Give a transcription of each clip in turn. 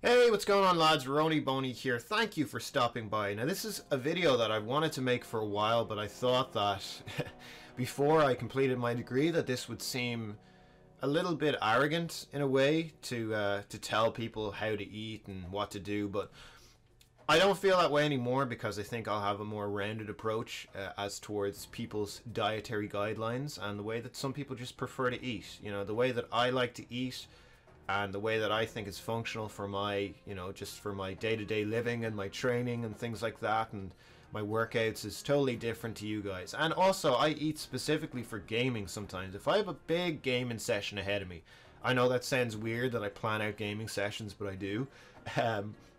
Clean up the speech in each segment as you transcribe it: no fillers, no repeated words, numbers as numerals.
Hey, what's going on, lads? Rony Boney here. Thank you for stopping by. Now, this is a video that I've wanted to make for a while, but I thought that before I completed my degree that this would seem a little bit arrogant in a way to tell people how to eat and what to do, but I don't feel that way anymore because I think I'll have a more rounded approach as towards people's dietary guidelines and the way that some people just prefer to eat. You know, the way that I like to eat and the way that I think is functional for my, just for my day-to-day living and my training and things like that and my workouts is totally different to you guys. And also, I eat specifically for gaming sometimes. If I have a big gaming session ahead of me, I know that sounds weird that I plan out gaming sessions, but I do.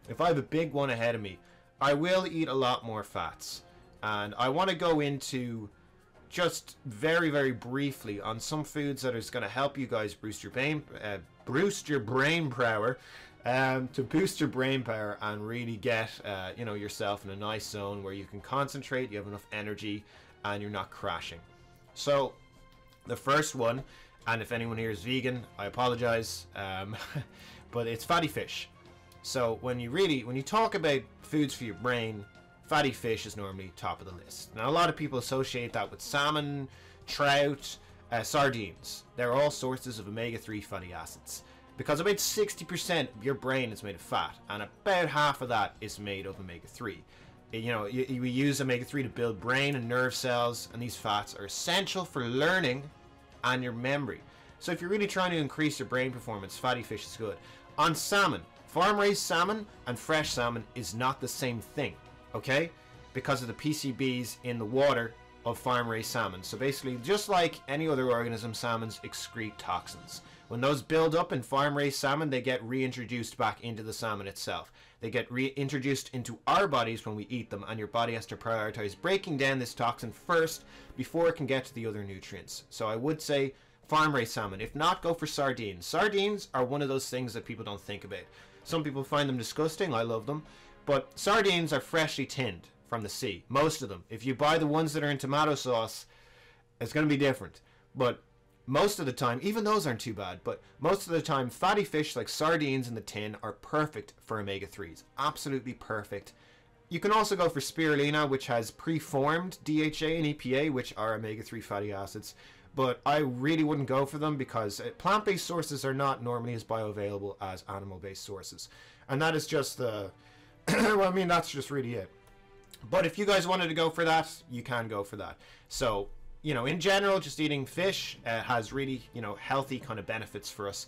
If I have a big one ahead of me, I will eat a lot more fats. And I want to go into just very, very briefly on some foods that is going to help you guys boost your brain power, to boost your brain power and really get yourself in a nice zone where you can concentrate, you have enough energy, and you're not crashing. So the first one, and if anyone here is vegan, I apologize, but it's fatty fish. So when you talk about foods for your brain, fatty fish is normally top of the list. Now, a lot of people associate that with salmon, trout, sardines. They're all sources of omega-3 fatty acids. Because about 60% of your brain is made of fat, and about half of that is made of omega-3. We use omega-3 to build brain and nerve cells, and these fats are essential for learning and your memory. So if you're really trying to increase your brain performance, fatty fish is good. On salmon, farm-raised salmon and fresh salmon is not the same thing. Okay, because of the PCBs in the water of farm-raised salmon. So basically, just like any other organism, salmons excrete toxins. When those build up in farm-raised salmon, they get reintroduced back into the salmon itself. They get reintroduced into our bodies when we eat them, and your body has to prioritize breaking down this toxin first before it can get to the other nutrients. So I would say farm-raised salmon. If not, go for sardines. Sardines are one of those things that people don't think about. Some people find them disgusting. I love them. But sardines are freshly tinned from the sea, most of them. If you buy the ones that are in tomato sauce, it's going to be different. But most of the time, even those aren't too bad, but most of the time, fatty fish like sardines in the tin are perfect for omega-3s. Absolutely perfect. You can also go for spirulina, which has preformed DHA and EPA, which are omega-3 fatty acids. But I really wouldn't go for them because plant-based sources are not normally as bioavailable as animal-based sources. And that is just the... well, I mean, that's just really it. But if you guys wanted to go for that, you can go for that. So, in general, just eating fish has really, healthy kind of benefits for us.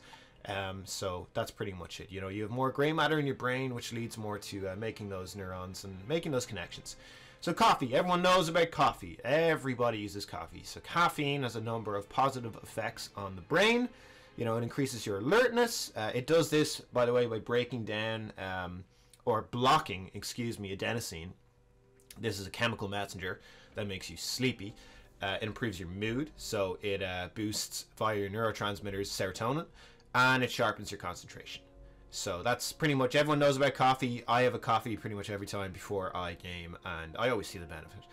So that's pretty much it. You have more gray matter in your brain, which leads more to making those neurons and making those connections. So coffee, everyone knows about coffee. Everybody uses coffee. So caffeine has a number of positive effects on the brain. It increases your alertness. It does this, by the way, by breaking down... or blocking, adenosine. This is a chemical messenger that makes you sleepy. It improves your mood, so it boosts via your neurotransmitters serotonin, and it sharpens your concentration. So that's pretty much, everyone knows about coffee. I have a coffee pretty much every time before I game, and I always see the benefit.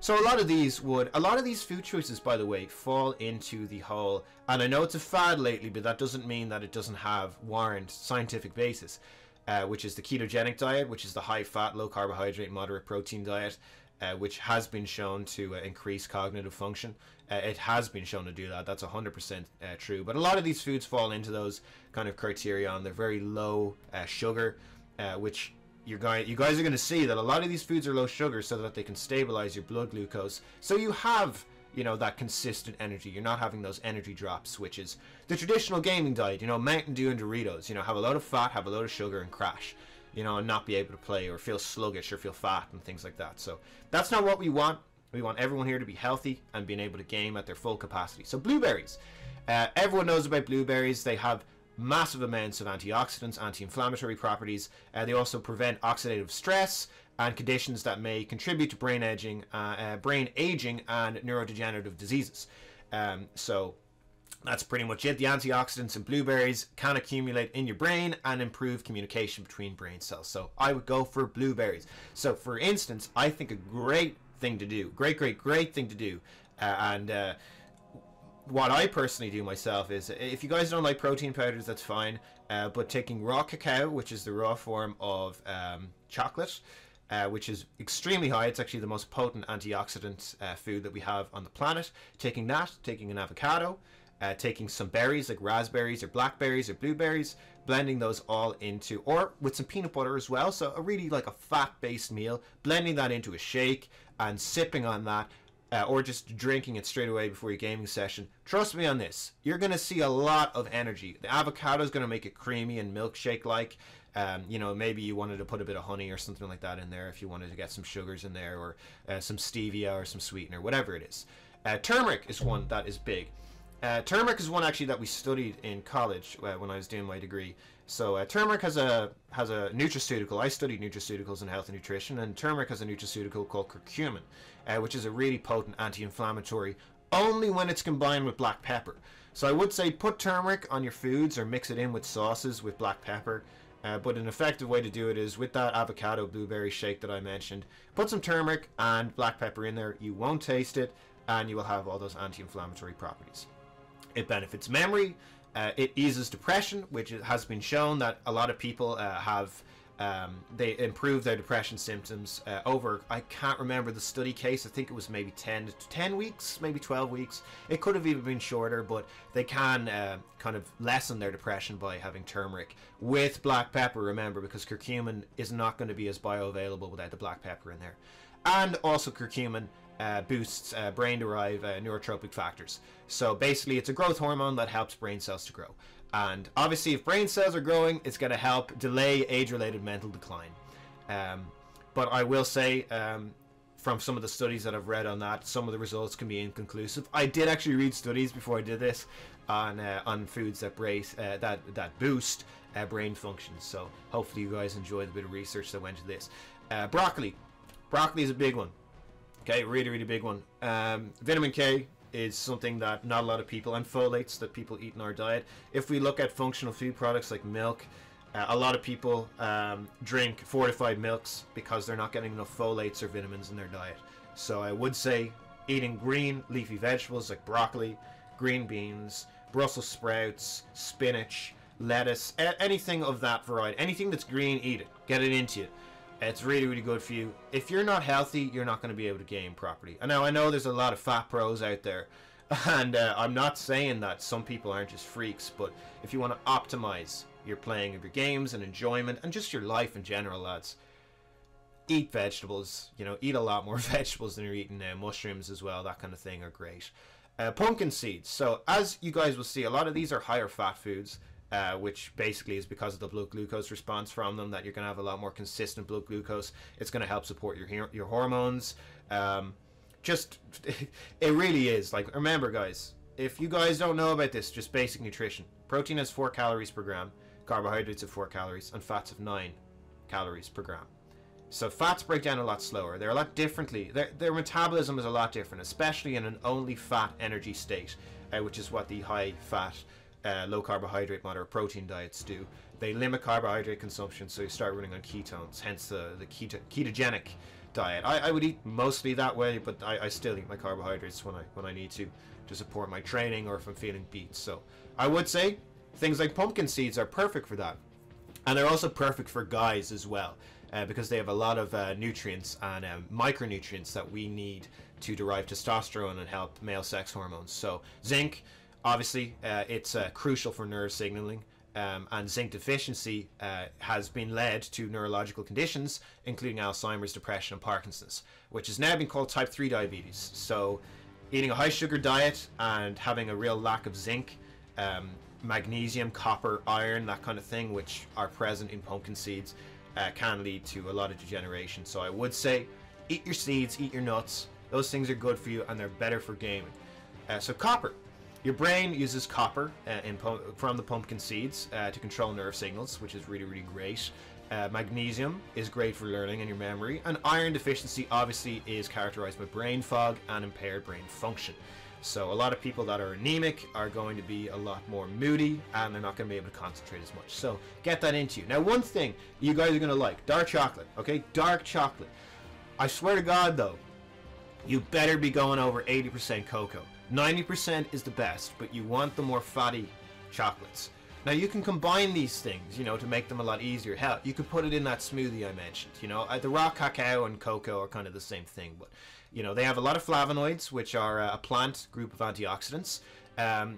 So a lot of these food choices, by the way, fall into the whole, and I know it's a fad lately, but that doesn't mean that it doesn't have warrant scientific basis. Which is the ketogenic diet, which is the high-fat, low-carbohydrate, moderate protein diet, which has been shown to increase cognitive function. It has been shown to do that. That's 100% true. But a lot of these foods fall into those kind of criteria, and they're very low sugar, which you guys are going to see that a lot of these foods are low sugar so that they can stabilize your blood glucose. So you have... that consistent energy. You're not having those energy drops, which is the traditional gaming diet, Mountain Dew and Doritos, have a load of fat, have a load of sugar, and crash, and not be able to play or feel sluggish or feel fat and things like that. So that's not what we want. We want everyone here to be healthy and being able to game at their full capacity. So blueberries. Everyone knows about blueberries. They have massive amounts of antioxidants, anti-inflammatory properties. They also prevent oxidative stress and conditions that may contribute to brain aging and neurodegenerative diseases. So that's pretty much it. The antioxidants in blueberries can accumulate in your brain and improve communication between brain cells. So I would go for blueberries. So for instance, I think a great thing to do, great thing to do, what I personally do myself is, if you guys don't like protein powders, that's fine. but taking raw cacao, which is the raw form of chocolate, which is extremely high. It's actually the most potent antioxidant food that we have on the planet. Taking that, taking an avocado, taking some berries like raspberries or blackberries or blueberries, blending those all into, or with some peanut butter as well, so a really like a fat-based meal, blending that into a shake and sipping on that, or just drinking it straight away before your gaming session. Trust me on this, you're going to see a lot of energy. The avocado is going to make it creamy and milkshake-like. You know, maybe you wanted to put a bit of honey or something like that in there if you wanted to get some sugars in there, or some stevia or some sweetener, whatever it is. Turmeric is one that is big. Turmeric is one actually that we studied in college when I was doing my degree. So turmeric has a nutraceutical. I studied nutraceuticals in health and nutrition, and turmeric has a nutraceutical called curcumin, which is a really potent anti-inflammatory, only when it's combined with black pepper. So I would say put turmeric on your foods or mix it in with sauces with black pepper. But an effective way to do it is with that avocado blueberry shake that I mentioned. Put some turmeric and black pepper in there. You won't taste it, and you will have all those anti-inflammatory properties. It benefits memory. It eases depression, which has been shown that a lot of people they improve their depression symptoms over, I can't remember the study case, I think it was maybe 10 weeks, maybe 12 weeks. It could have even been shorter, but they can kind of lessen their depression by having turmeric with black pepper, remember, because curcumin is not going to be as bioavailable without the black pepper in there. And also curcumin boosts brain-derived neurotropic factors. So basically it's a growth hormone that helps brain cells to grow. And obviously if brain cells are growing, it's going to help delay age-related mental decline. But I will say, from some of the studies that I've read on that, some of the results can be inconclusive. I did actually read studies before I did this on foods that boost brain function. So hopefully you guys enjoyed the bit of research that went into this. Broccoli. Broccoli is a big one. Okay, really, really big one. Vitamin K is something that not a lot of people, and folates that people eat in our diet. If we look at functional food products like milk, a lot of people drink fortified milks because they're not getting enough folates or vitamins in their diet. So I would say eating green leafy vegetables like broccoli, green beans, Brussels sprouts, spinach, lettuce, anything of that variety, anything that's green, eat it, get it into you. It's really, really good for you. If you're not healthy, you're not going to be able to game properly. And now I know there's a lot of fat pros out there, and I'm not saying that some people aren't just freaks, but if you want to optimize your playing of your games and enjoyment and just your life in general, lads, eat vegetables. You know, eat a lot more vegetables than you're eating now. Mushrooms as well, that kind of thing, are great. Pumpkin seeds. So as you guys will see, a lot of these are higher fat foods. Which basically is because of the blood glucose response from them, that you're going to have a lot more consistent blood glucose. It's going to help support your hormones. It really is. Like, remember guys, if you guys don't know about this, just basic nutrition. Protein has 4 calories per gram, carbohydrates have 4 calories, and fats have 9 calories per gram. So fats break down a lot slower. They're a lot differently. Their metabolism is a lot different, especially in an only fat energy state, which is what the high fat low carbohydrate, moderate protein diets do. They limit carbohydrate consumption, so you start running on ketones, hence the ketogenic diet. I would eat mostly that way, but I still eat my carbohydrates when I need to support my training or if I'm feeling beat. So I would say things like pumpkin seeds are perfect for that, and they're also perfect for guys as well, because they have a lot of nutrients and micronutrients that we need to derive testosterone and help male sex hormones. So zinc, obviously, it's crucial for nerve signaling, and zinc deficiency has been led to neurological conditions, including Alzheimer's, depression, and Parkinson's, which has now been called type 3 diabetes. So eating a high sugar diet and having a real lack of zinc, magnesium, copper, iron, that kind of thing, which are present in pumpkin seeds, can lead to a lot of degeneration. So I would say eat your seeds, eat your nuts. Those things are good for you, and they're better for gaming. So copper. Your brain uses copper from the pumpkin seeds to control nerve signals, which is really, really great. Magnesium is great for learning and your memory. And iron deficiency obviously is characterized by brain fog and impaired brain function. So a lot of people that are anemic are going to be a lot more moody, and they're not going to be able to concentrate as much. So get that into you. Now, one thing you guys are going to like, dark chocolate, okay? Dark chocolate. I swear to God, though, you better be going over 80% cocoa. 90% is the best, but you want the more fatty chocolates. Now you can combine these things, you know, to make them a lot easier. Hell, you could put it in that smoothie I mentioned. You know, the raw cacao and cocoa are kind of the same thing, but you know, they have a lot of flavonoids, which are a plant group of antioxidants.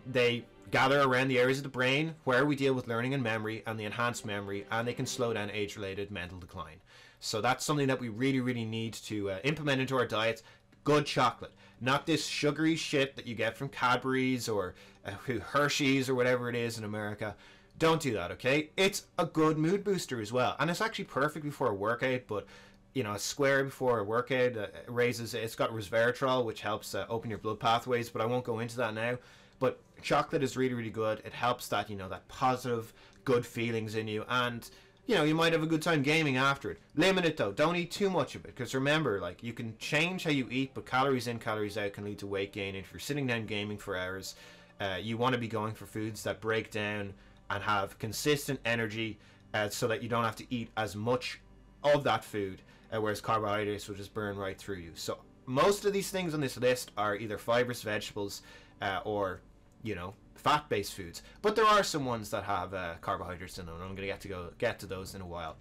They gather around the areas of the brain where we deal with learning and memory and the enhanced memory, and they can slow down age-related mental decline. So that's something that we really, really need to implement into our diets. Good chocolate, not this sugary shit that you get from Cadbury's or Hershey's or whatever it is in America. Don't do that, okay? It's a good mood booster as well, and it's actually perfect before a workout. But you know, a square before a workout raises. It's got resveratrol, which helps open your blood pathways, but I won't go into that now. But chocolate is really, really good. It helps that, you know, that positive, good feelings in you, and you know, you might have a good time gaming after it. Limit it though. Don't eat too much of it, because remember, like, you can change how you eat, but calories in, calories out can lead to weight gain. If you're sitting down gaming for hours, you want to be going for foods that break down and have consistent energy, so that you don't have to eat as much of that food, whereas carbohydrates will just burn right through you. So most of these things on this list are either fibrous vegetables or, you know, fat-based foods, but there are some ones that have carbohydrates in them, and I'm going to get to those in a while.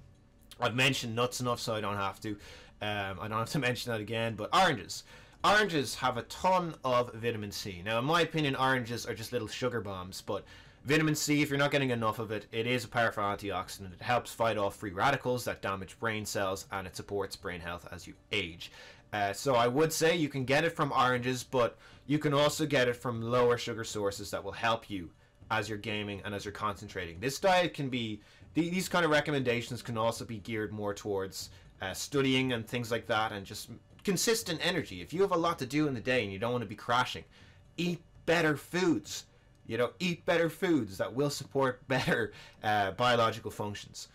I've mentioned nuts enough, so I don't have to mention that again. But oranges have a ton of vitamin C. Now, in my opinion, oranges are just little sugar bombs, but vitamin C, if you're not getting enough of it, it is a powerful antioxidant. It helps fight off free radicals that damage brain cells, and it supports brain health as you age. So I would say you can get it from oranges, but you can also get it from lower sugar sources that will help you as you're gaming and as you're concentrating. This diet can be, these kind of recommendations can also be geared more towards studying and things like that, and just consistent energy. If you have a lot to do in the day and you don't want to be crashing, eat better foods. You know, eat better foods that will support better biological functions.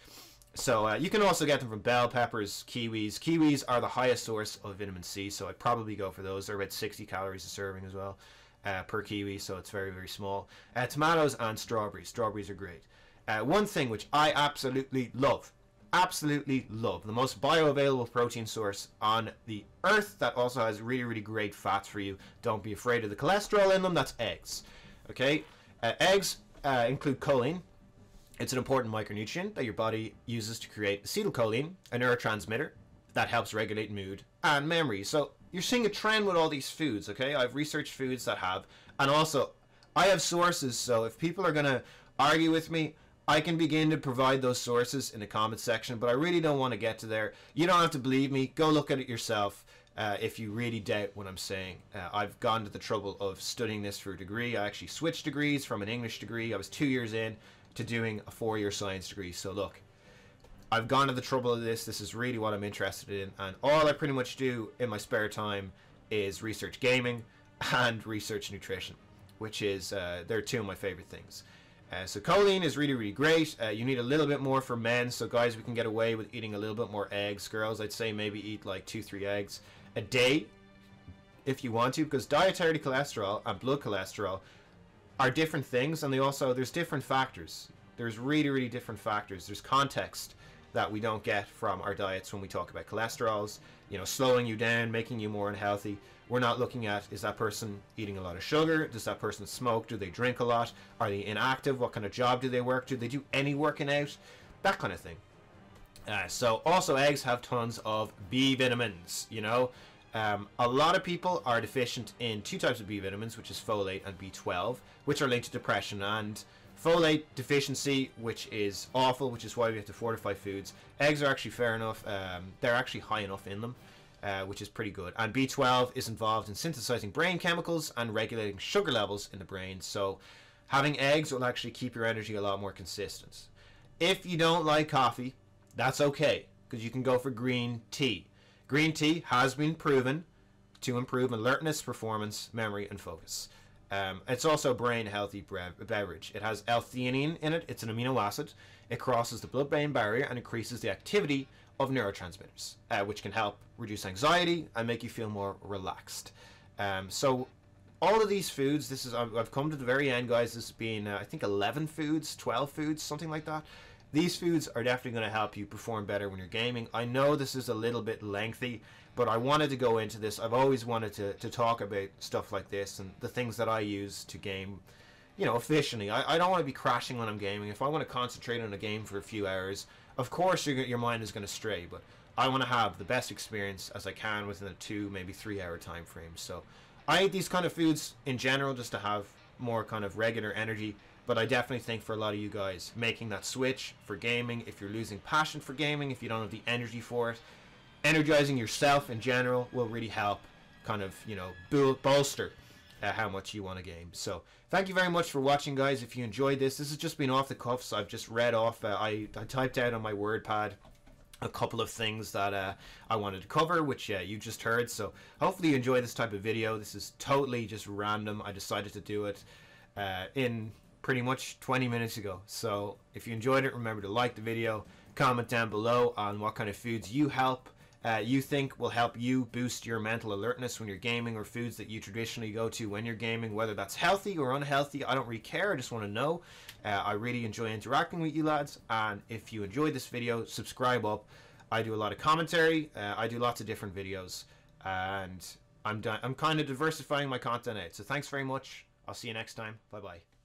So you can also get them from bell peppers, kiwis. Kiwis are the highest source of vitamin C, so I'd probably go for those. They're about 60 calories a serving as well per kiwi, so it's very, very small. Tomatoes and strawberries. Strawberries are great. One thing which I absolutely love, the most bioavailable protein source on the earth that also has really, really great fats for you. Don't be afraid of the cholesterol in them. That's eggs. Okay, eggs include choline. It's an important micronutrient that your body uses to create acetylcholine, a neurotransmitter that helps regulate mood and memory. So you're seeing a trend with all these foods, okay? I've researched foods that have, and also I have sources, so if people are going to argue with me, I can begin to provide those sources in the comment section, but I really don't want to get to there. You don't have to believe me. Go look at it yourself. If you really doubt what I'm saying. I've gone to the trouble of studying this for a degree. I actually switched degrees from an English degree. I was 2 years in to doing a 4-year science degree. So look, I've gone to the trouble of this. This is really what I'm interested in, and all I pretty much do in my spare time is research gaming and research nutrition, which is they're two of my favorite things. So choline is really, really great. You need a little bit more for men, so guys, we can get away with eating a little bit more eggs. Girls, I'd say maybe eat like 2-3 eggs a day if you want to, because dietary cholesterol and blood cholesterol are different things, and there's different factors. There's really, really different factors. There's context that we don't get from our diets when we talk about cholesterols, you know, slowing you down, making you more unhealthy. We're not looking at, is that person eating a lot of sugar? Does that person smoke? Do they drink a lot? Are they inactive? What kind of job do they work? Do they do any working out? That kind of thing. So also eggs have tons of B vitamins, you know. A lot of people are deficient in 2 types of B vitamins, which is folate and B12, which are linked to depression, and folate deficiency, which is awful, which is why we have to fortify foods. Eggs are actually fair enough. They're actually high enough in them, which is pretty good. And B12 is involved in synthesizing brain chemicals and regulating sugar levels in the brain. So having eggs will actually keep your energy a lot more consistent. If you don't like coffee, that's okay, because you can go for green tea. Green tea has been proven to improve alertness, performance, memory, and focus. It's also a brain healthy beverage. It has L-theanine in it. It's an amino acid. It crosses the blood-brain barrier and increases the activity of neurotransmitters, which can help reduce anxiety and make you feel more relaxed. So all of these foods, I've come to the very end, guys. This has been, I think, 11 foods, 12 foods, something like that. These foods are definitely going to help you perform better when you're gaming. I know this is a little bit lengthy, but I wanted to go into this. I've always wanted to talk about stuff like this and the things that I use to game, you know, efficiently. I don't want to be crashing when I'm gaming. If I want to concentrate on a game for a few hours, of course your mind is going to stray, but I want to have the best experience as I can within a 2, maybe 3 hour time frame. So I eat these kind of foods in general just to have more kind of regular energy, but I definitely think for a lot of you guys, making that switch for gaming, if you're losing passion for gaming, if you don't have the energy for it, energizing yourself in general will really help kind of, you know, bolster how much you want to game. So thank you very much for watching, guys. If you enjoyed this has just been off the cuffs. I've just read off, I typed out on my WordPad a couple of things that I wanted to cover, which you just heard. So hopefully you enjoy this type of video. This is totally just random. I decided to do it in pretty much 20 minutes ago. So if you enjoyed it, remember to like the video, comment down below on what kind of foods you think will help you boost your mental alertness when you're gaming, or foods that you traditionally go to when you're gaming, whether that's healthy or unhealthy. I don't really care. I just want to know. I really enjoy interacting with you lads, and if you enjoyed this video, subscribe up. I do a lot of commentary. I do lots of different videos, and I'm kind of diversifying my content out. So thanks very much. I'll see you next time. Bye bye.